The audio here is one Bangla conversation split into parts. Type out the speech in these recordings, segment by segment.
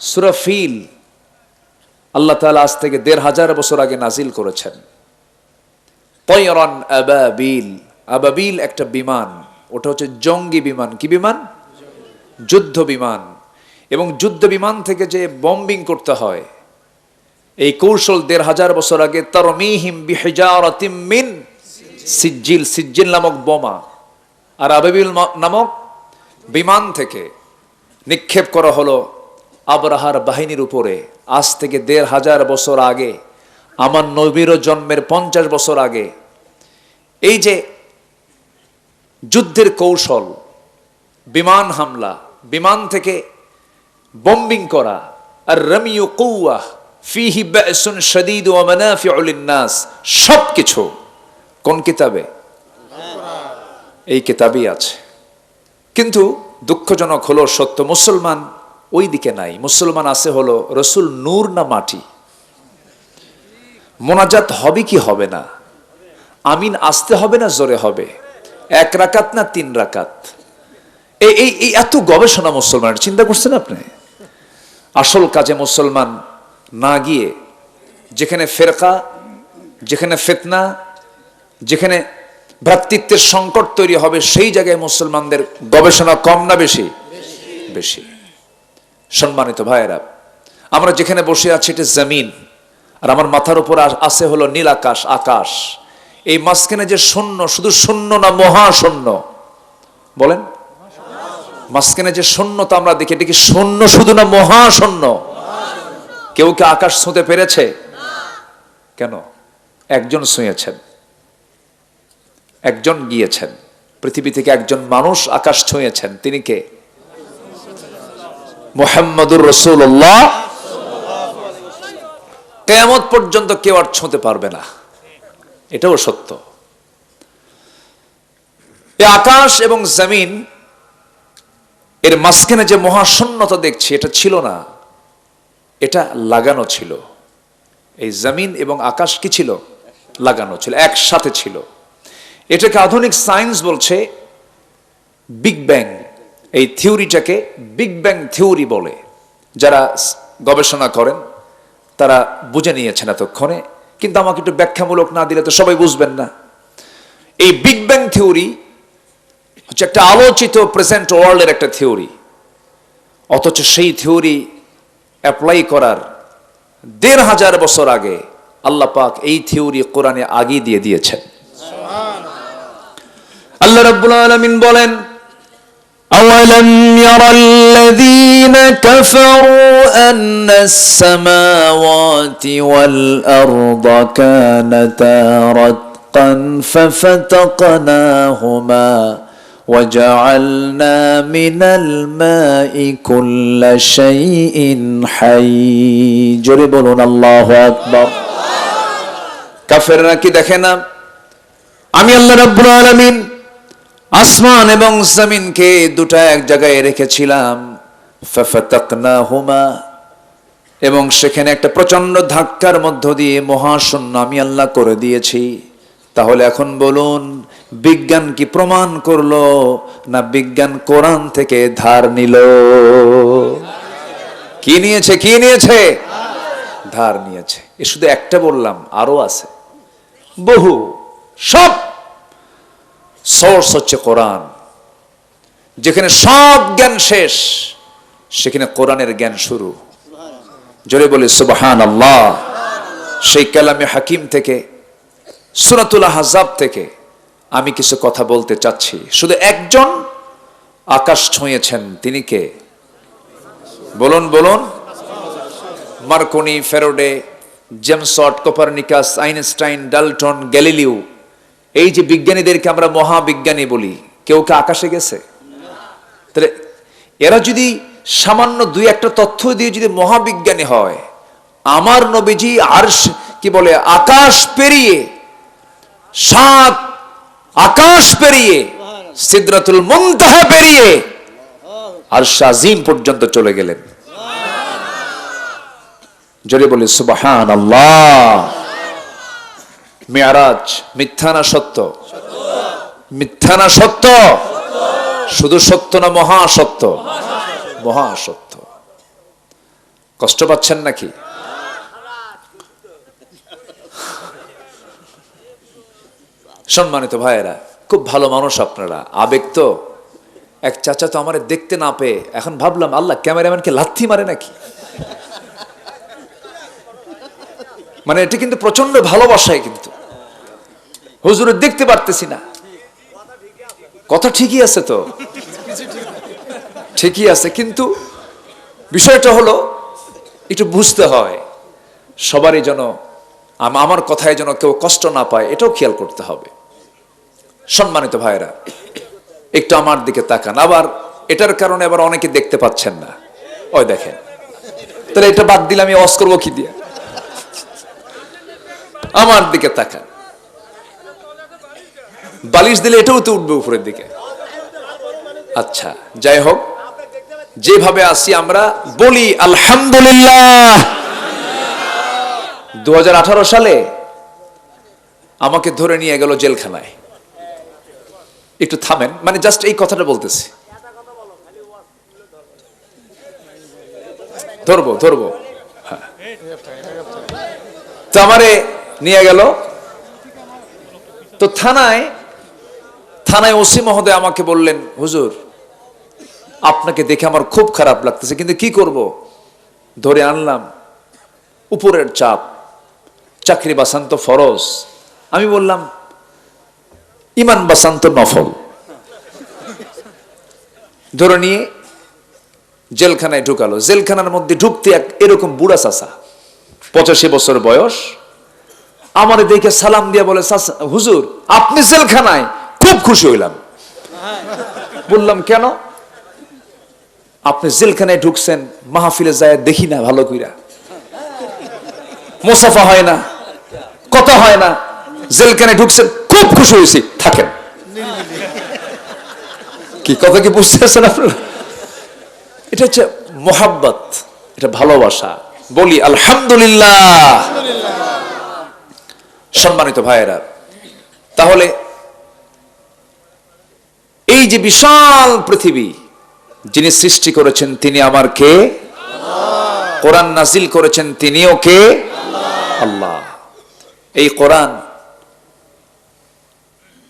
সূরা ফিল আল্লাহ তাআলা আজ থেকে ১৫০০ বছর আগে নাজিল করেছেন। তয়রান আবাবিল, আবাবিল একটা বিমান, ওটা হচ্ছে জঙ্গি বিমান। কি বিমান? যুদ্ধ বিমান। এবং যুদ্ধ বিমান থেকে যে বম্বিং করতে হয়, এই কৌশল ১৫০০ বছর আগে তারমিহিম বিহিজারাতিম মিন সিজ্জিল, সিজ্জিল নামক বোমা আর আবাবিল নামক বিমান থেকে নিক্ষেপ করা হলো আবরাহার বাহিনীর উপরে। আজ থেকে ১৫০০ বছর আগে, আমার নবীর জন্মের ৫০ বছর আগে, এই যে যুদ্ধের কৌশল, বিমান হামলা, বিমান থেকে বম্বিং করা, আর রামিউ কুওয়াহ ফিহি বা'সুন শাদীদ ওয়া মানাফিউ লিন-নাস, সবকিছু কোন কিতাবে? এই কিতাবেই আছে। কিন্তু দুঃখজনক হলো সত্য, মুসলমান ওই দিকে নাই। মুসলমান আছে হলো রসুল নূর না মাটি। মোনাজাত হবে কি হবে না, আমিন আসতে হবে না জোরে হবে, ১ রাকাত না ৩ রাকাত, এই এত গবেষণা মুসলমানের। চিন্তা করছেন আপনি? আসল কাজে মুসলমান না গিয়ে যেখানে ফেরকা, যেখানে ফিতনা, যেখানে ভ্রাতৃত্বের সংকট তৈরি হবে, সেই জায়গায় মুসলমানদের গবেষণা কম না বেশি? বেশি। সম্মানিত ভাইয়েরা, আমরা যেখানে বসে আছি এটা জমিন, আর আমার মাথার উপর আছে হলো নীল আকাশ, আকাশ। এই মাঝখানে যে শূন্য, শুধু শূন্য না মহাশূন্য? বলেন, মাঝখানে যে শূন্যতা আমরা দেখি, এটা কি শূন্য শুধু না মহাশূন্য? কেউ কি আকাশ ছুঁতে পেরেছে? কেন? একজন ছুঁয়েছেন, একজন গিয়েছেন, পৃথিবী থেকে একজন মানুষ আকাশ ছুঁয়েছেন। তিনি কে? মুহাম্মদুর রাসূলুল্লাহ। কিয়ামত পর্যন্ত কেউ আর ছুঁতে পারবে না, এটাও সত্য। এই আকাশ এবং জমিন এর মাঝখানে যে মহাশূন্যতা দেখছি, এটা ছিল না, এটা লাগানো ছিল। এই জমিন এবং আকাশ কি ছিল? লাগানো ছিল, একসাথে ছিল। এটাকে আধুনিক সায়েন্স বলছে বিগ ব্যাং। এই থিওরিটাকে বিগ ব্যাং থিওরি বলে। যারা গবেষণা করেন তারা বুঝে নিয়েছেন এতক্ষণে, কিন্তু আমাকে একটু ব্যাখ্যামূলক না দিলে তো সবাই বুঝবেন না। এই বিগ ব্যাং থিওরি হচ্ছে একটা আলোচিত প্রেজেন্ট ওয়ার্ল্ডের একটা থিওরি, অথচ সেই থিওরি অ্যাপ্লাই করার ১৫০০ বছর আগে আল্লাহ পাক এই থিওরি কোরআনে আগেই দিয়ে দিয়েছেন। আল্লাহ রাব্বুল আলামিন বলেন, আওয়ালাম ইয়ারাল্লাযীনা কাফারু আন্নাস সামাওয়াতি ওয়াল আরদা কানাতা রাতকান ফাফাতাকনাহুমা وجعلنا من الماء كل شيء حي। জোরে বলুন আল্লাহু আকবার। কাফেররা কি দেখে না? আমি আল্লাহ রাব্বুল আলামিন আসমান এবং জমিনকে দুটা এক জায়গায় রেখেছিলাম, ফাফাতাকনাহুমা, এবং সেখানে একটা প্রচন্ড ধাক্কার মধ্য দিয়ে মহাশূন্য আমি আল্লাহ করে দিয়েছি। তাহলে এখন বলুন, বিজ্ঞান কি প্রমাণ করলো না বিজ্ঞান কোরআন থেকে ধার নিল? কি নিয়েছে? কি নিয়েছে? ধার নিয়েছে। এ শুধু একটা বললাম, আরো আছে বহু। সব সোর্স হচ্ছে কোরআন। যেখানে সব জ্ঞান শেষ, সেখানে কোরআনের জ্ঞান শুরু। জোরে বলি সুবহানাল্লাহ। সেই কালামে হাকিম থেকে, সূরাতুল আহজাব থেকে আমি কিছু কথা বলতে চাচ্ছি। শুধু একজন আকাশ ছুঁয়েছেন, তিনি কে? বলুন বলুন। Marconi, Faraday, James Watt, Copernicus, Einstein, Dalton, Galileo, এই যে বিজ্ঞানীদেরকে আমরা মহাবিজ্ঞানী বলি, কেউ কে আকাশে গেছে? তাহলে এরা যদি সামান্য ২-১টা তথ্য দিয়ে যদি মহাবিজ্ঞানী হয়, আমার নবীজি আরশ কি বলে, আকাশ পেরিয়ে, ৭ আকাশ পেরিয়ে, সিদরাতুল মুনতাহা পেরিয়ে আরশ আজিম পর্যন্ত চলে গেলেন। জোরে বলি সুবহানাল্লাহ। মিরাজ মিথ্যা না সত্য? মিথ্যা না সত্য? শুধু সত্য না মহাসত্য? মহাসত্য। কষ্ট পাচ্ছেন নাকি? সম্মানিত ভাইয়েরা, খুব ভালো মানুষ আপনারা, আবেগ তো। এক চাচা তো আমার দেখতে না পেয়ে এখন ভাবলাম আল্লাহ ক্যামেরাম্যানকে লাথি মারে নাকি। মানে এটা কিন্তু প্রচন্ড ভালোবাসায়, কিন্তু হুজুরের দেখতে পারতেছি না। কথা ঠিকই আছে তো, ঠিকই আছে, কিন্তু বিষয়টা হলো একটু বুঝতে হয় সবারই যেন আমার কথায় যেন কেউ কষ্ট না পায়, এটাও খেয়াল করতে হবে। সম্মানিত ভাইরা, একটু আমার দিকে তাকান। আবার এটার কারণে আবার অনেকে দেখতে পাচ্ছেন না, ওই দেখেন। তাহলে এটা বাদ দিলে আমি ওয়াজ করবো কি দিয়ে? আমার দিকে তাকান। বালিশ দিলে এটাও তো উঠবে উপরের দিকে। আচ্ছা, যাই হোক, যেভাবে আসি আমরা বলি আলহামদুলিল্লাহ। 2018 সালে আমাকে ধরে নিয়ে গেল জেলখানায়। একটু থামেন, মানে জাস্ট এই কথাটা বলতেছি। ধরবো হ্যাঁ। তো আমারে নিয়ে গেল তো থানায় ওসি মহোদয় আমাকে বললেন, হুজুর আপনাকে দেখে আমার খুব খারাপ লাগতেছে, কিন্তু কি করব, ধরে আনলাম, উপরের চাপ, চাকরি বাঁচান তো ফরজ। আমি বললাম ইমান বাঁচান তো নফল। ধরে নিয়ে জেলখানায় ঢুকালো। জেলখানার মধ্যে ঢুকতে এরকম বুড়া চাচা, 85 বছর বয়স, আমার দেখে সালাম দিয়ে বলে, হুজুর আপনি জেলখানায়? খুব খুশি হইলাম। বললাম কেন? আপনি জেলখানায় ঢুকছেন, মাহফিলে যায় দেখি না ভালো কইরা, মুসাফা হয় না, কথা হয় না, জেলখানায় ঢুকছেন, খুব খুশি হয়েছি, থাকেন। কি কথা কি বুঝতে পারছেন আপনারা? এটা হচ্ছে মোহাব্বত, এটা ভালোবাসা। বলি আলহামদুলিল্লাহ। সম্মানিত ভাইয়েরা, তাহলে এই যে বিশাল পৃথিবী যিনি সৃষ্টি করেছেন তিনি আমার কে? কোরআন নাজিল করেছেন তিনিও কে? আল্লাহ। এই কোরআন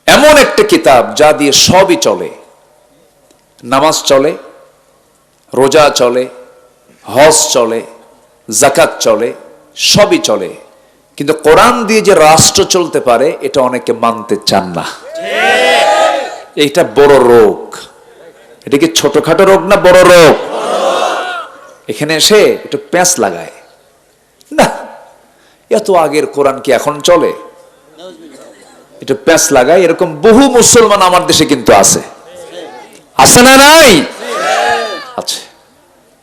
এমন একটা কিতাব যা দিয়ে সবই চলে। নামাজ চলে, রোজা চলে, হজ চলে, যাকাত চলে, সবই চলে, কিন্তু কোরআন দিয়ে যে রাষ্ট্র চলতে পারে এটা অনেকে মানতে চান না। এইটা বড় রোগ। এটা কি ছোটখাটো রোগ না বড় রোগ? এখানে এসে একটু প্যাঁচ লাগায় না, এত আগের কোরআন কি এখন চলে? একটু প্যাঁচ লাগায়। এরকম বহু মুসলমান আমার দেশে কিন্তু আছে, আছে না নাই? আছে।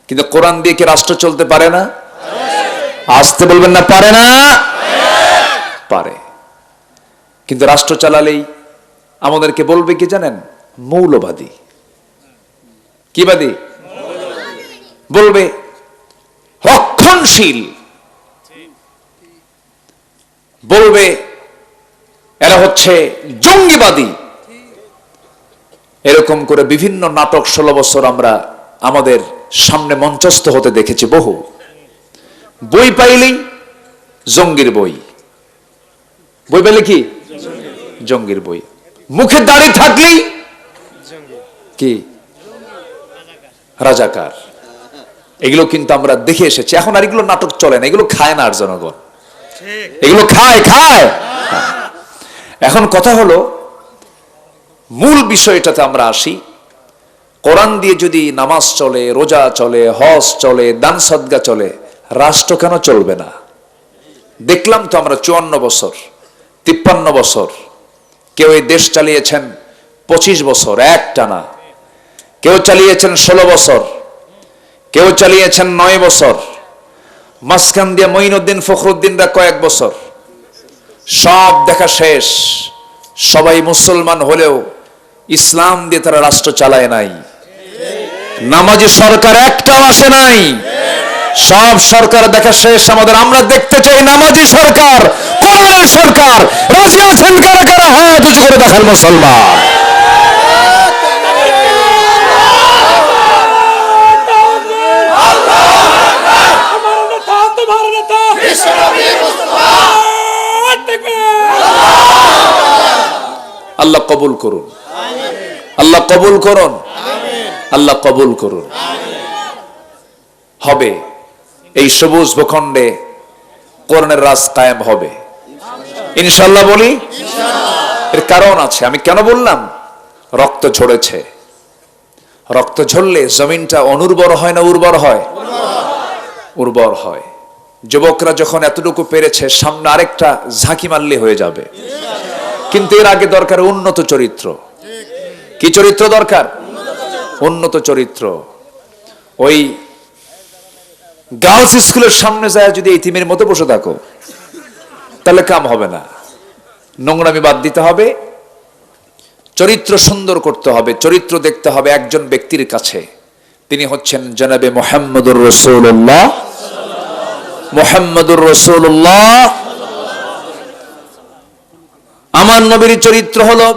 কিন্তু কোরআন দিয়ে কি রাষ্ট্র চলতে পারে না? আসতে বলবেন না, পারে না? পারে। কিন্তু রাষ্ট্র চালালেই আমাদেরকে বলবে কি জানেন? মৌলবাদী। কি বাদী? বলবে রক্ষণশীল, বলবে এরা হচ্ছে জঙ্গিবাদী। এরকম করে বিভিন্ন নাটক 16 বছর আমরা আমাদের সামনে মঞ্চস্থ হতে দেখেছি। বহু বই পাইলেই জঙ্গির বই, বই পেলে কি জঙ্গির বই। মুখে দাড়ি থাকলেই কি রাজাকার। এগুলো কিন্তু আমরা দেখে এসেছি। এখন আর এগুলো নাটক চলে না, এগুলো খায় না আর জনগণ, এগুলো খায়। এখন কথা হলো, মূল বিষয়টাতে আমরা আসি। কোরআন দিয়ে যদি নামাজ চলে, রোজা চলে, হজ চলে, দান সদকা চলে, রাষ্ট্র কেন চলবে না? দেখলাম তো আমরা 54 বছর, 53 বছর, কেউ এই দেশ চালিয়েছেন 25 বছর একটানা, কেউ চালিয়েছেন 16 বছর, কেউ চালিয়েছেন 9 বছর, মাঝখান দিয়ে মঈনুদ্দিন ফখরুদ্দিনরা কয়েক বছর। সব দেখা শেষ। সবাই মুসলমান হলেও ইসলাম দিয়ে তারা রাষ্ট্র চালায় নাই। নামাজি সরকার একটাও আসে নাই। সব সরকার দেখা শেষ আমাদের। আমরা দেখতে চাই নামাজি সরকার, কোরআনের সরকার। রাজি আছেন কারা কারা? হাত উঁচু করে দেখান মুসলমান। কবুল করুন, আল্লাহ কবুল করুন, আল্লাহ কবুল করুন। হবে, এই সবুজ ভূখণ্ডে কোরআনের রাজ কায়েম হবে ইনশাআল্লাহ। বলি এর কারণ আছে। আমি কেন বললাম? রক্ত ঝরেছে। রক্ত ঝরলে জমিনটা অনুর্বর হয় না উর্বর হয়? উর্বর হয়। যুবকরা যখন এতটুকু পেরেছে, সামনে আরেকটা ঝাঁকি মারলে হয়ে যাবে। কিন্তু এর আগে দরকার উন্নত চরিত্র। কি চরিত্র দরকার? উন্নত চরিত্র। ওই গার্লস স্কুলের সামনে যায় যদি ইতিমের মতো বসে থাকো, তাহলে কাম হবে না। নোংরামি বাদ দিতে হবে, চরিত্র সুন্দর করতে হবে, চরিত্র দেখতে হবে একজন ব্যক্তির কাছে। তিনি হচ্ছেন জনাবে মুহাম্মদুর রাসূলুল্লাহ। মুহাম্মদুর রাসূলুল্লাহ আমার নবীর চরিত্র হলো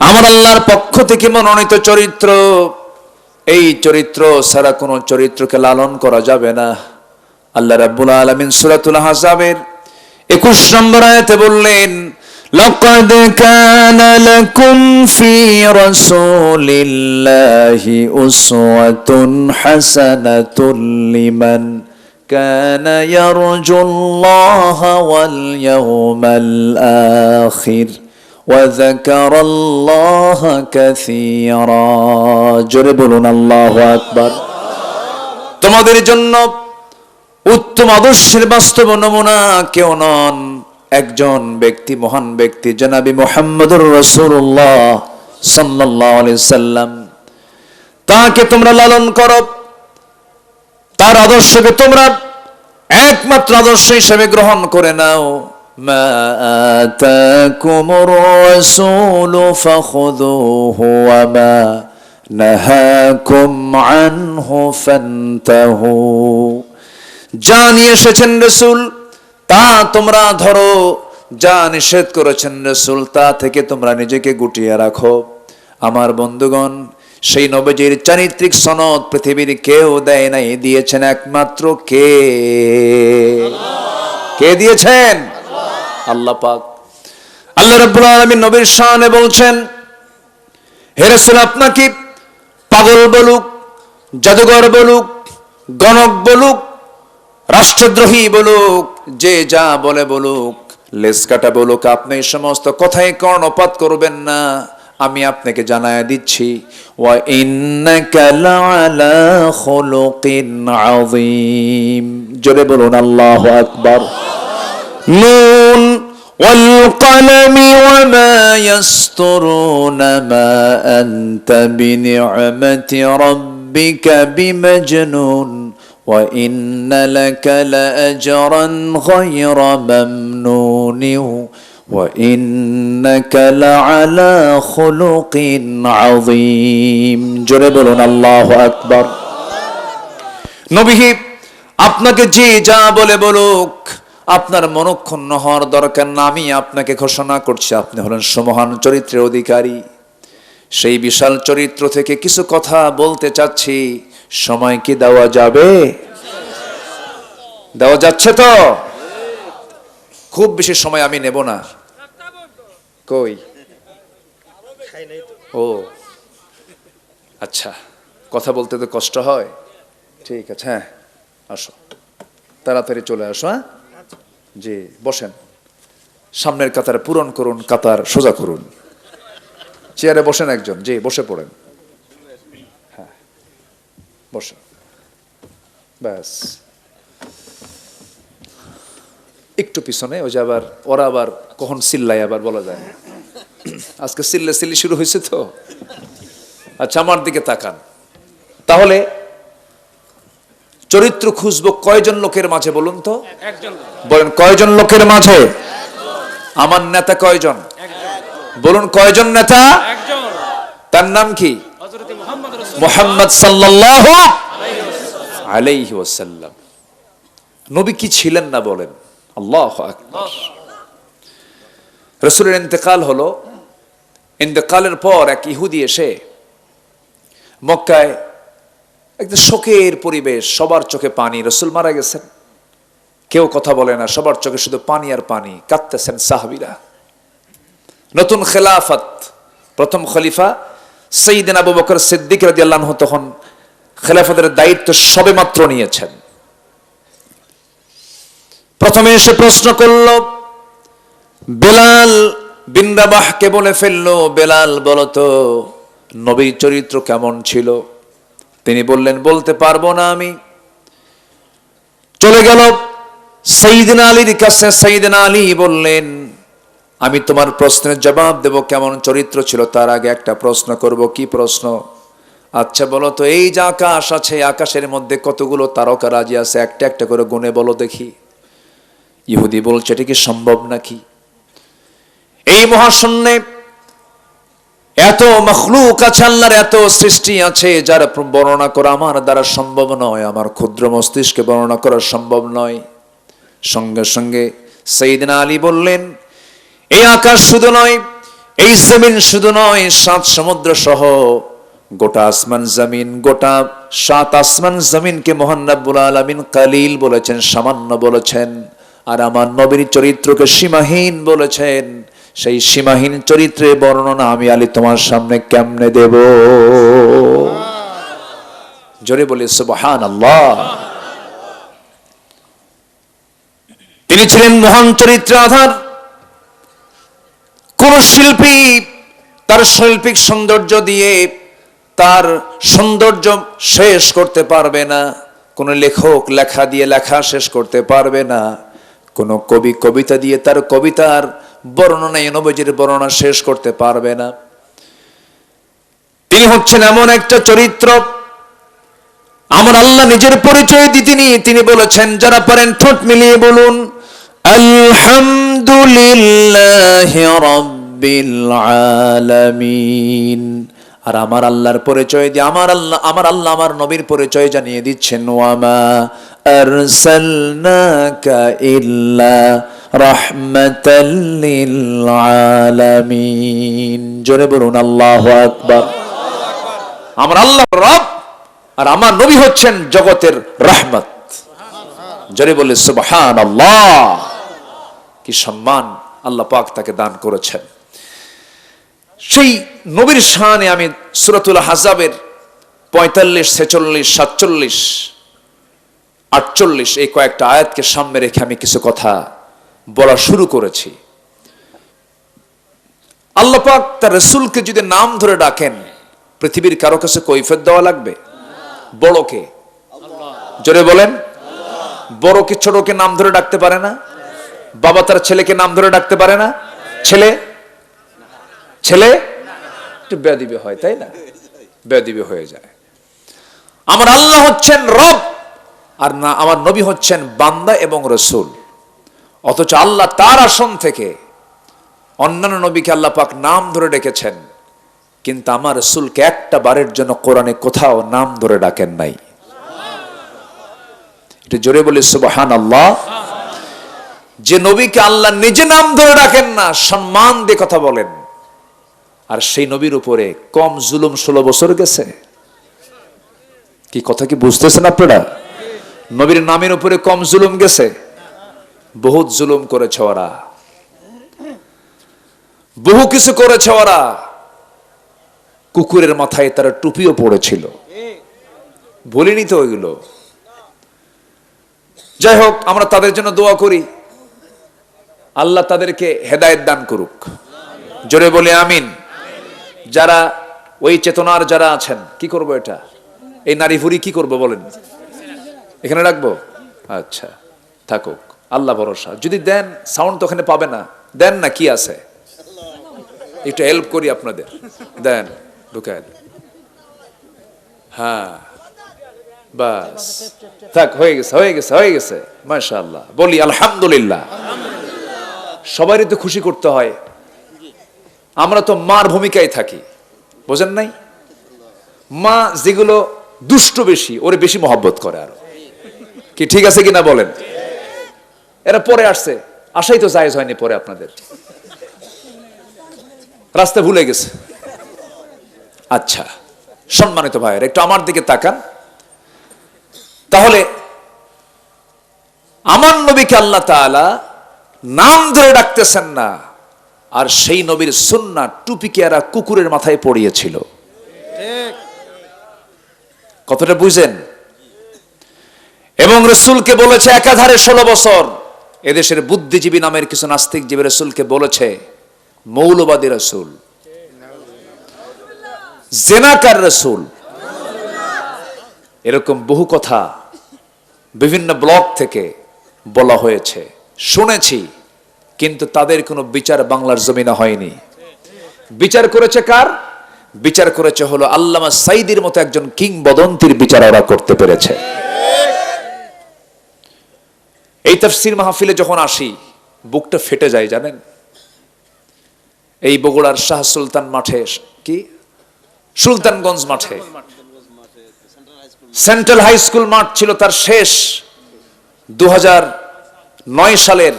আমার আল্লাহর পক্ষ থেকে মনোনীত চরিত্র। এই চরিত্র ছাড়া কোন চরিত্রকে লালন করা যাবে না। আল্লাহ রাব্বুল আলামিন সূরাতুল আহজাবের 21 নম্বর আয়াতে বললেন, লাকাদ কানা লাকুম ফি রাসূলিল্লাহি উসওয়াতুন হাসানাতুন লিমান কানা ইয়ারজুল্লাহা ওয়াল ইয়াওমাল আখির ওয়া যাকারাল্লাহা কাসীরা। জোরে বলুন আল্লাহু আকবার। তোমাদের জন্য উত্তম আদর্শের বাস্তব নমুনা কেউ নন, একজন ব্যক্তি, মহান ব্যক্তি জনাবি মুহাম্মদুর রাসূলুল্লাহ সাল্লাল্লাহু আলাইহি সাল্লাম। তাকে তোমরা লালন করো, তার আদর্শকে তোমরা একমাত্র আদর্শ হিসেবে গ্রহণ করে নাও। মা আতাকুমুর রাসূলু ফাখুযুহু ওয়া মা নাহাকুম আনহু ফান্তাহু। যা নিয়ে এসেছেন রাসূল তা তোমরা ধরো, যা নিষেধ করেছেন রাসূল তা থেকে তোমরা নিজেকে গুটিয়ে রাখো। আমার বন্ধুগণ, সেই নবীজির চারিত্রিক সনদ পৃথিবীর কেউ দেয় নাই, দিয়েছেন একমাত্র কে? কে দিয়েছেন? আল্লাহ পাক। আল্লাহ রাব্বুল আলামিন নবীর শানে বলছেন, হে রাসূল, আপনাকে পাগল বলুক, জাদুঘর বলুক, গণক বলুক, রাষ্ট্রদ্রোহী বলুক, যে যা বলে বলুক, লেজ কাটা বলুক, আপনি এই সমস্ত কথায় কর্ণপাত করবেন না। আমি আপনাকে জানায় দিচ্ছি, ওয়া ইন্নাকা লাআলা খুলুকিন আযীম। জোরে বলুন আল্লাহু আকবার। নুন ওয়াল কলমি ওয়া মা ইয়াসতুরুনা মা আনতা বিনি'মাতি রাব্বিকা বিমাজনুন ওয়া ইন্না লাকা লাআজরান গায়রা মামনুন ওয়া ইন্নাকা লাআলা খুলুকিন আযীম। জোরে বলুন আল্লাহু আকবার। নবী আপনাকে যে যা বলে বলুক, আপনার মনক্ষুণ্ণ হওয়ার দরকার না। আমি আপনাকে ঘোষণা করছি, আপনি হলেন সুমহান চরিত্রের অধিকারী। সেই বিশাল চরিত্র থেকে কিছু কথা বলতে চাচ্ছি। সময় কি দেওয়া যাবে? দেওয়া যাচ্ছে তো? খুব বেশি সময় আমি নেব না। কই? ও আচ্ছা, কথা বলতে তো কষ্ট হয়। ঠিক আছে, হ্যাঁ আসো, তাড়াতাড়ি চলে আসো। হ্যাঁ জি, বসেন। সামনের কাতার পূরণ করুন, কাতার সোজা করুন। চেয়ারে বসেন একজন, জি বসে পড়েন। হ্যাঁ বসেন, ব্যাস। একটু পিছনে, ওই যে আবার ওরা আবার কখন চিল্লায় আবার বলা যায় না। আজকে চিল্লে চিল্লি শুরু হয়েছে তো। আচ্ছা, আমার দিকে তাকান। তাহলে চরিত্র খুঁজবো কয়জন লোকের মাঝে বলুন তো? বলেন কয়জন লোকের মাঝে? আমার নেতা কয়জন? বলুন কয়জন নেতা? তার নাম কি? মুহাম্মদ সাল্লাল্লাহু আলাইহি ওয়াসাল্লাম। নবী কি ছিলেন না বলেন? আল্লাহু আকবার। রাসূলের ইন্তেকাল হলো। ইন্তেকালের পর এক ইহুদি এসে মক্কায় একটা শোকের পরিবেশ, সবার চোখে পানি। রাসূল মারা গেছেন, কেউ কথা বলে না, সবার চোখে শুধু পানি আর পানি, কাঁদতেছেন সাহাবীরা। নতুন খেলাফত, প্রথম খলিফা সাইয়েদনা আবু বকর সিদ্দিক রাদিয়াল্লাহু আনহু তখন খেলাফতের দায়িত্ব সবেমাত্র নিয়েছেন। প্রথমে এসে প্রশ্ন করল, বেলাল বিন রাবাহকে বলে ফেললো, বেলাল বলতো নবীর চরিত্র কেমন ছিল? তিনি বললেন, বলতে পারবো না আমি। চলে গেল সাইয়েদনা আলীর কাছে। সাইয়েদনা আলী বললেন, আমি তোমার প্রশ্নের জবাব দেব কেমন চরিত্র ছিল, তার আগে একটা প্রশ্ন করব। কি প্রশ্ন? আচ্ছা বলো তো, এই যে আকাশ আছে, আকাশের মধ্যে কতগুলো তারকারাজি আছে, একটা একটা করে গুনে বলো দেখি। ইহুদি বলছে, এটা কি সম্ভব নাকি? এই মহাশূন্যে এত মখলুক আছে, আল্লাহর এত সৃষ্টি আছে, যার বর্ণনা করা আমার দ্বারা সম্ভব নয়, আমার ক্ষুদ্র মস্তিষ্কে বর্ণনা করা সম্ভব নয়। সঙ্গে সঙ্গে সাইয়েদনা আলী বললেন, এই আকাশ শুধু নয়, এই জমিন শুধু নয়, 7 সমুদ্র সহ গোটা আসমান জমিন, গোটা 7 আসমান জমিনকে মহান রব্বুল আলামিন কালিল বলেছেন, সামান্য বলেছেন। আর আমার নবীর চরিত্রকে সীমাহীন বলেছেন। সেই সীমাহীন চরিত্রের বর্ণনা আমি আলী তোমার সামনে কেমনে দেব? জোরে বলি সুবহানাল্লাহ। তিনি ছিলেন মহান চরিত্রের আধার। কোন শিল্পী তার শৈল্পিক সৌন্দর্য দিয়ে তার সৌন্দর্য শেষ করতে পারবে না। কোন লেখক লেখা দিয়ে লেখা শেষ করতে পারবে না। কোন কবি কবিতা দিয়ে তার কবিতার বর্ণনা, নবীজির বর্ণনা শেষ করতে পারবে না। তিনি হচ্ছেন এমন একটা চরিত্র, আমার আল্লাহ নিজের পরিচয় দিতে নিয়ে তিনি বলেছেন, যারা পারেন ঠোঁট মিলিয়ে বলুন আলহামদুলিল্লাহি রাব্বিল আলামিন। আর আমার আল্লাহর পরিচয় দিয়ে আমার আল্লাহ আমার নবীর পরিচয় জানিয়ে দিচ্ছেন, ওয়ামা আরসালনাকা ইল্লা রাহমাতাল লিল আলামিন। জোরে বলুন আল্লাহু আকবার। আমার আল্লাহ রব আর আমার নবী হচ্ছেন জগতের রহমত। জোরে বলে সুবহানাল্লাহ। কি সম্মান আল্লাহ পাক তাকে দান করেছেন। সেই নবীর শানে আমি সূরাতুল আহজাবের 45, 46, 47, 48 এই কয়েকটা আয়াতকে সামনে রেখে আমি কিছু কথা বলা শুরু করেছি। আল্লাহ পাক তার রাসূলকে যদি নাম ধরে ডাকেন, পৃথিবীর কারো কাছে কৈফিয়ত দেওয়া লাগবে? বড়কে জোরে বলেন। বড়কে ছোটকে নাম ধরে ডাকতে পারে না? বাবা তার ছেলেকে নাম ধরে ডাকতে পারে না? ছেলে একটু বেয়াদবি হয়, তাই না? বেয়াদবি হয়ে যায়। আমার আল্লাহ হচ্ছেন রব, আর না আমার নবী হচ্ছেন বান্দা এবং রাসূল। অথচ আল্লাহ তার আসন থেকে অন্যান্য নবীকে আল্লাহ পাক নাম ধরে ডেকেছেন, কিন্তু আমার রাসূলকে একটা বারের জন্য কোরআনে কোথাও নাম ধরে ডাকেন নাই। এটা জোরে বলি সুবহানাল্লাহ। যে নবীকে আল্লাহ নিজে নাম ধরে ডাকেন না, সম্মান দিয়ে কথা বলেন, আর সেই নবীর উপরে কম জুলুম 16 বছর গেছে। কি কথা কি বুঝতেছেন আপনারা? নবীর নামের উপরে কম জুলুম গেছে? বহুত জুলুম করেছে ওরা, বহু কিছু করেছে ওরা। কুকুরের মাথায় তারা টুপিও পড়েছিল, বলিনি তো ওইগুলো। যাই হোক, আমরা তাদের জন্য দোয়া করি, আল্লাহ তাদেরকে হেদায়েত দান করুক। জোরে বলে আমিন। যারা ওই চেতনার যারা আছেন, কি করব এটা, এই নারী ভুরি কি করব বলেন? এখানে রাখবো? আচ্ছা থাকুক, আল্লাহ ভরসা। যদি দেন, সাউন্ড তো ওখানে পাবে না, দেন না, কি আছে, একটু হেল্প করি আপনাদের, দেন, ঢুকায়। হ্যাঁ বাস থাক, হয়ে গেছে মাশাআল্লাহ। বলি আলহামদুলিল্লাহ। সবারই তো খুশি করতে হয়। আমরা তো মার ভূমিকায় থাকি, বোঝেন নাই? মা যেগুলো দুষ্ট বেশি, ওরে বেশি মহব্বত করে আরো। কি ঠিক আছে কিনা বলেন? এরা পরে আসছে, আসাই তো জায়েজ হয়নি পরে, আপনাদের রাস্তা ভুলে গেছে। আচ্ছা সম্মানিত ভাইয়ের, একটু আমার দিকে তাকান। তাহলে আমার নবীকে আল্লাহ তাআলা নাম ধরে ডাকতেছেন না, আর সেই নবীর সুন্নাহ টুপিকে এরা কুকুরের মাথায় পড়িয়েছিল। কতটা বুঝেন? এবং রাসূলকে বলেছে একাধারে 16 বছর। এদেশের বুদ্ধিজীবী নামের কিছু নাস্তিকজীবী রাসূলকে বলেছে মৌলবাদী রাসূল, জেনাকার রাসূল। এরকম বহু কথা বিভিন্ন ব্লগ থেকে বলা হয়েছে, শুনেছি, কিন্তু তাদের কোনো বিচার বাংলার জমিনে হয়নি। বিচার করেছে কার? বিচার করেছে হলো আল্লামা সাঈদীর মতো একজন কিংবদন্তির বিচার ওরা করতে পেরেছে। এই তাফসীর মাহফিলে যখন আসি বুকটা ফেটে যায় জানেন। এই বগুড়ার শাহ সুলতান মাঠে, কি সুলতানগঞ্জ মাঠে, সেন্ট্রাল হাই স্কুল মাঠ ছিল তার শেষ 2009 সালের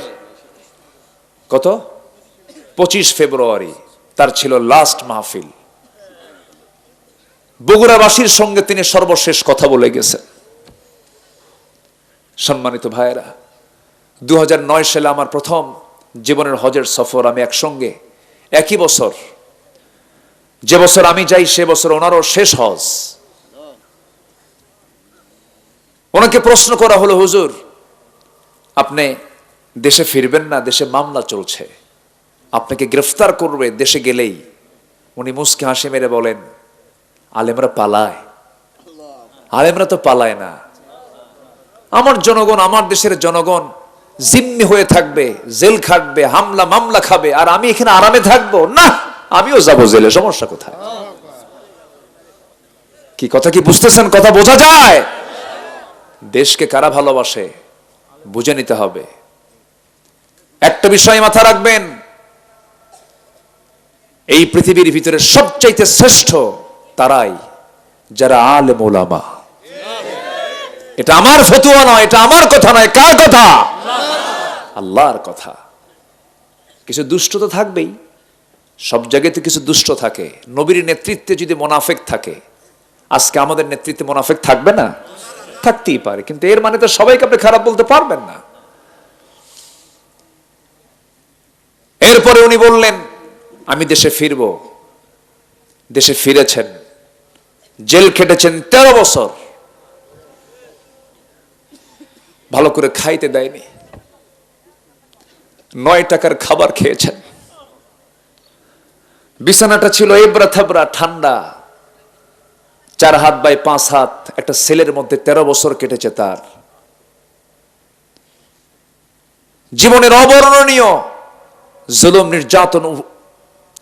কত 25 ফেব্রুয়ারি তার ছিল লাস্ট মাহফিল। বগুড়াবাসীর সঙ্গে তিনি সর্বশেষ কথা বলে গেছেন। সম্মানিত ভাইয়েরা, 2009 সালে আমার প্রথম জীবনের হজের সফর, আমি একসঙ্গে একই বছর, যে বছর আমি যাই সে বছর ওনারও শেষ হজ। ওনাকে প্রশ্ন করা হলো, হুজুর আপনি দেশে ফিরবেন না, দেশে মামলা চলছে, আপনাকে গ্রেফতার করবে দেশে গেলেই। উনি মুস্কি হাসি মেরে বলেন, আলেমরা পালায়? আলেমরা তো পালায় না। আমার জনগণ, আমার দেশের জনগণ জিম্মি হয়ে থাকবে, জেল খাটবে, হামলা মামলা খাবে, আর আমি এখানে আরামে থাকবো না? আমিও যাবো জেলে, সমস্যা কোথায়? কি কথা কি বুঝতেছেন? কথা বোঝা যায়? দেশকে কারা ভালোবাসে বুঝে নিতে হবে। একটা বিষয় মাথা রাখবেন, এই পৃথিবীর ভিতরে সবচাইতে শ্রেষ্ঠ তারাই যারা আলেম ওলামা। এটা আমার ফতোয়া নয়, এটা আমার কথা নয়। কার কথা? আল্লাহর কথা। কিছু দুষ্ট তো থাকবেই, সব জায়গাতে কিছু দুষ্ট থাকে। নবীর নেতৃত্বে যদি মুনাফিক থাকে, আজকে আমাদের নেতৃত্বে মুনাফিক থাকবে না? থাকতেই পারে, কিন্তু এর মানে তো সবাইকে আপনি খারাপ বলতে পারবেন না। এরপরে উনি বললেন আমি দেশে ফিরব। দেশে ফিরেছেন, জেল খেটেছেন 13 বছর, ভালো করে খাইতে দেয়নি, 9 টাকার খাবার খেয়েছেন, বিছানাটা ছিল এবড়া থাবড়া, ঠান্ডা, 4 হাত বাই 5 হাত, একটা সেলের মধ্যে 13 বছর কেটেছে তার। জীবনের অবর্ণনীয় জুলুম নির্যাতন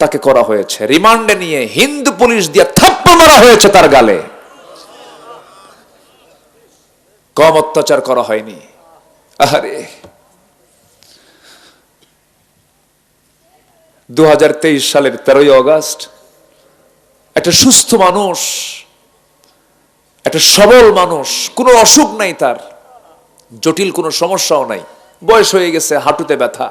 তাকে করা হয়েছে। রিমান্ডে নিয়ে হিন্দু পুলিশ দিয়ে থাপ্পড় মারা হয়েছে তার গালে। কম অত্যাচার করা হয়নি। আরে 2023 সালের 13ই আগস্ট একটা সুস্থ মানুষ, একটা সবল মানুষ, কোনো অসুখ নাই তার, জটিল কোনো সমস্যাও নাই, বয়স হয়ে গেছে, হাঁটুতে ব্যথা,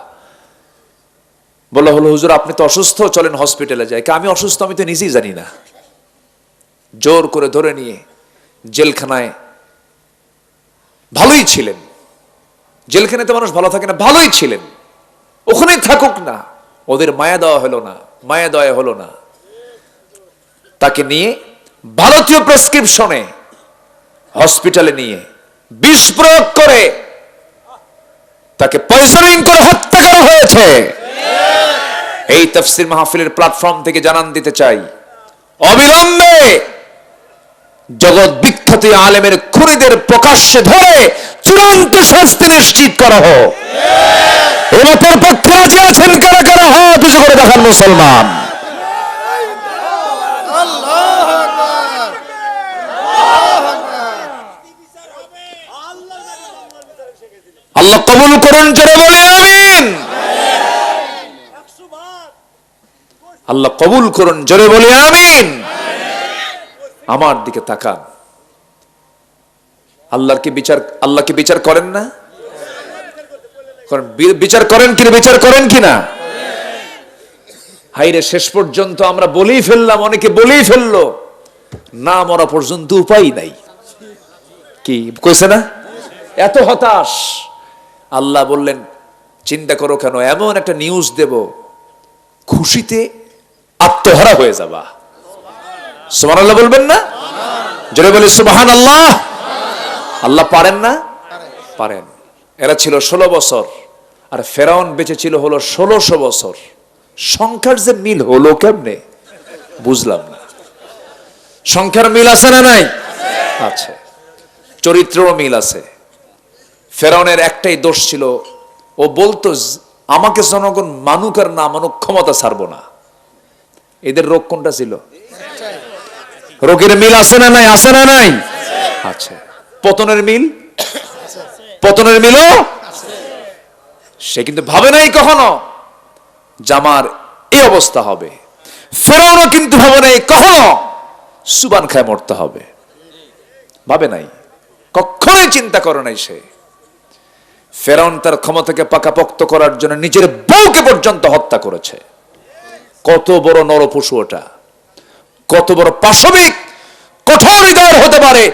বলা হলো হুজুর আপনি তো অসুস্থ, চলেন হসপিটালে যাই। আমি অসুস্থ আমি তো নিজেই জানি না। জোর করে ধরে নিয়ে জেলখানায়, ভালোই ছিলেন, জেলখানাতে মানুষ ভালো থাকে না, ভালোই ছিলেন, ওখানেই থাকুক না, ওদের মায়া দেওয়া হলো না, মায়া দেওয়া হলো না। তাকে নিয়ে ভারতীয় প্রেসক্রিপশনে হসপিটালে নিয়ে বিষ প্রয়োগ করে তাকে পয়জনিং করে হত্যা করা হয়েছে। এই তাফসীর মাহফিলের প্ল্যাটফর্ম থেকে জানান দিতে চাই, অবিলম্বে জগৎ বিখ্যাত আলেমের খুনিদের প্রকাশ্যে ধরে চূড়ান্ত শাস্তি নিশ্চিত করা হোক। এমতের পক্ষে রাজি আছেন কারা কারা? হাত উঁচু করে দেখান মুসলমান। আল্লাহ কবুল করুন, জোরে বলে আমিন। আল্লাহ কবুল করুন, জোরে বলে আমিন। আমার দিকে তাকান। আল্লাহকে বিচার করেন না? বিচার করেন কিনা? বিচার করেন কিনা? হাইরে শেষ পর্যন্ত আমরা বলেই ফেললাম, অনেকে বলেই ফেললো, না মরা পর্যন্ত উপায় নাই। কি কইছে না? এত হতাশ। আল্লাহ বললেন চিন্তা করো কেন, এমন একটা নিউজ দেব খুশিতে আত্মহারা হয়ে যাবা। সুবহানাল্লাহ বলবেন না? জোরে বলি সুবহানাল্লাহ। আল্লাহ পারেন না? পারেন। এরা ছিল 16 বছর, আর ফেরাউন বেঁচে ছিল হলো 1600 বছর। সংখ্যার যে মিল হলো কেমনে বুঝলাম না। সংখ্যার মিল আছে না নাই? আছে। চরিত্রেরও মিল আছে। ফেরাউনের একটাই দোষ ছিল, ও বলতো আমাকে জনগণ মানুক আর না মানুক ক্ষমতা ছাড়বো না। এদের রোগ কোনটা ছিল? রোগের মিল আছে না নাই? আছে না নাই? আছে। পতনের মিল? পতনের মিলও সে কিন্তু ভাবে নাই কখনো যে আমার এই অবস্থা হবে। ফেরাউনও কিন্তু ভাবে নাই কখনো সুবান খায় মরতে হবে, ভাবে নাই, কখনোই চিন্তা করে নাই সে। ফেরাউন তার ক্ষমতাকে পাকাপোক্ত করার জন্য নিজের বউকে পর্যন্ত হত্যা করেছে। কত বড় নরপশু ওটা, কত বড় পাশবিক কঠোর হৃদয়ের হতে পারে,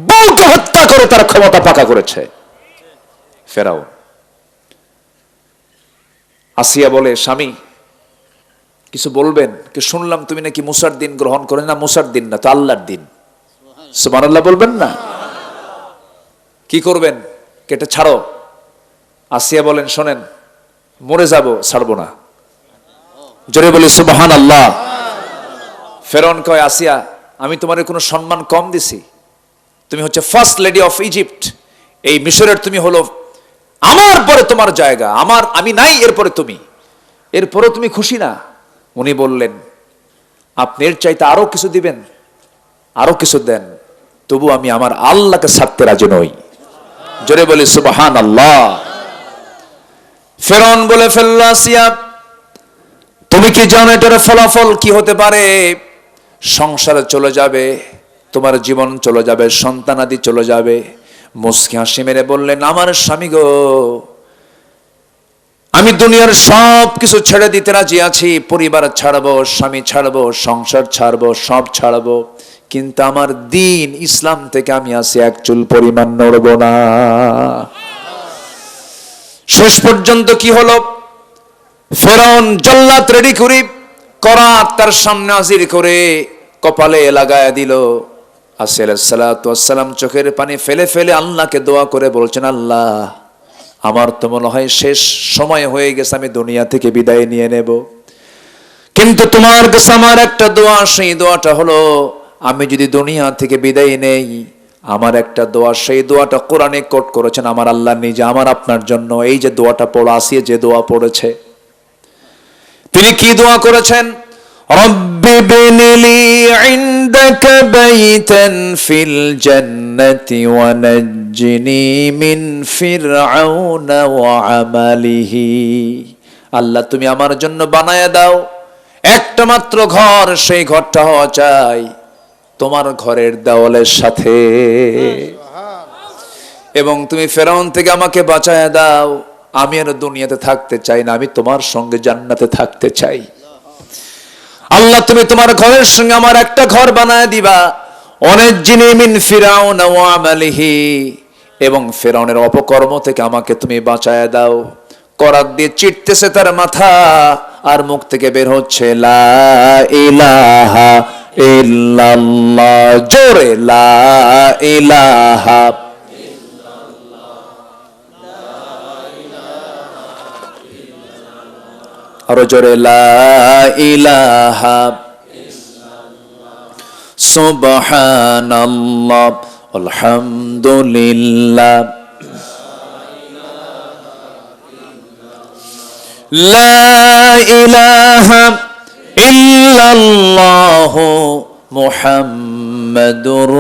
বউকে হত্যা করে তার ক্ষমতা পাকা করেছে ফেরাউন। আসিয়া বলে, স্বামী কিছু বলবেন? কি শুনলাম তুমি নাকি মুসার দিন গ্রহণ করেন। না, মুসার দিন না তো, আল্লাহর দিন। সুবহানাল্লাহ বলবেন না? কি করবেন? কেটে ছাড়ো। আসিয়া বলেন, শোনেন, মরে যাব, ছাড়বো না। জোরে বলি সুবহানাল্লাহ। ফেরাউন কয়, আসিয়া আমি তোমার কোনো সম্মান কম দিছি? তুমি হচ্ছে ফার্স্ট লেডি অফ ইজিপ্ট, এই মিশরের তুমি হলো, আমার পরে তোমার জায়গা, আমি নাই, এরপরে তুমি, এরপরে তুমি খুশি না? উনি বললেন, আপনি এর চাইতে আরো কিছু দিবেন, আরো কিছু দেন, তবু আমি আমার আল্লাহকে ছাড়তে রাজি নই। জোরে বলি সুবহানাল্লাহ। ফেরাউন বলে ফেলল, আসিয়া তুমি কি জানো এটার ফলাফল কি হতে পারে? সংসারে চলে যাবে, তোমার জীবন চলে যাবে, সন্তানাদি চলে যাবে। মুস্কি হাসি মেরে বললেন, আমার স্বামী গো, আমি দুনিয়ার সব কিছু ছেড়ে দিতে রাজি আছি, পরিবার ছাড়বো, স্বামী ছাড়বো, সংসার ছাড়বো, সব ছাড়বো, কিন্তু আমার দিন ইসলাম থেকে আমি আসি এক চুল পরিমাণ নড়ব না। শেষ পর্যন্ত কি হলো? ফেরাউন জল্লাদ রেডি করে করাত তার সামনে হাজির করে কপালে লাগায় দিল। আসিয়া আলাইহিস সালাতু ওয়াস সালাম চোখের পানি ফেলে ফেলে আল্লাহকে দোয়া করে বলছেন, আল্লাহ আমার তো মনে হয় শেষ সময় হয়ে গেছে, আমি দুনিয়া থেকে বিদায় নিয়ে নেব, কিন্তু তোমার কাছে আমার একটা দোয়া, সেই দোয়াটা হলো আমি যদি দুনিয়া থেকে বিদায় নেই, আমার একটা দোয়া, সেই দোয়াটা কোরআনে কোট করেছেন আমার আল্লাহ নিজে আমার আপনার জন্য। এই যে দোয়াটা পড়া, আসিয়া যে দোয়া পড়েছে, তিনি কি দোয়া করেছেন? রব্বি বিনিলি ইনদাকা বাইতান ফিল জান্নাতি ওয়া নাজ্জিনি মিন ফিরআউনা ওয়া আমালিহি। আল্লাহ তুমি আমার জন্য বানায়া দাও একটা মাত্র ঘর, সেই ঘরটা হওয়া চাই তোমার ঘরের দেওয়ালের সাথে, এবং তুমি ফেরাউন থেকে আমাকে বাঁচায়া দাও, আমি আর দুনিয়াতে থাকতে চাই না, আমি তোমার সঙ্গে জান্নাতে থাকতে চাই। আল্লাহ তুমি তোমার ঘরের সঙ্গে আমার একটা ঘর বানায় দিবা, ওয়ানাজ্জিনি মিন ফিরআউন ওয়া আমালিহি, এবং ফেরাউনের অপকর্ম থেকে আমাকে তুমি বাঁচায় দাও। করাত দিয়ে চিটতেছে তার মাথা, আর মুখ থেকে বের হচ্ছে লা ইলাহা ইল্লাল্লাহ। জোরে লা ইলাহা। আরো জোরে লা ইলাহা সুবহানাল্লাহ আলহামদুলিল্লাহ লা ইলাহা ইল্লাল্লাহু মুহাম্মাদুর